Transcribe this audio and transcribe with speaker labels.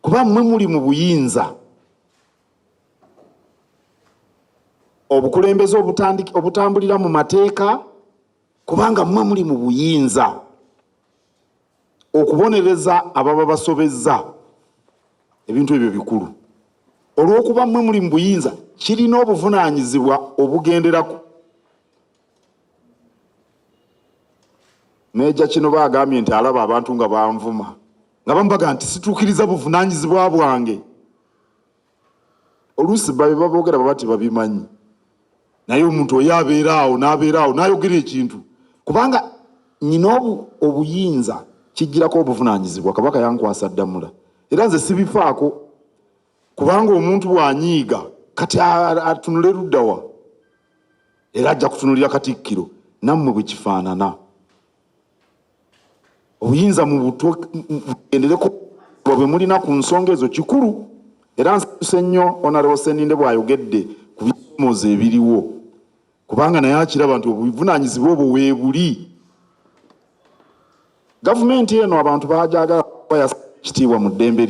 Speaker 1: kuba mmwe muli mu buyinza obukulembeze obutambulira mu mateeka, kubanga mmwe muli mu buyinza okubonereza ababa basobezza ebintu ebyo bikulu. Olw'okuba mmwe muli mu buyinza kirina obuvunaanyizibwa obugenderako. Meeja kino baagambye nti alaba abantu nga banvuma nga bamubaga nti situukiriza buvunaanyizibwa bwange. Oluusi baboogera baba tebabimanyi, naye omuntu oyo abeera awo n'ayogera ekintu, kubanga nyina obuyinza kijjirako obuvunaanyizibwa. Kabaka yankwasa Ddamula era nze sibifaako, kubanga omuntu bw'anyiiga kati atunule luddawa, era ajja kutunulira Katikkiro nammwe bwe kifaanana. Obuyinza bugendereko bwe mulina ku nsonga ezo kikulu, era nsanyuse nnyo Honorable Sseninde bw'ayogedde ku bisoomoozo ebiriwo, kubanga naye akiraba nti obuvunaanyizibwa obwo weebuli. Gavumenti eno abantu bagyagala kuba ya kitiibwa mu ddembe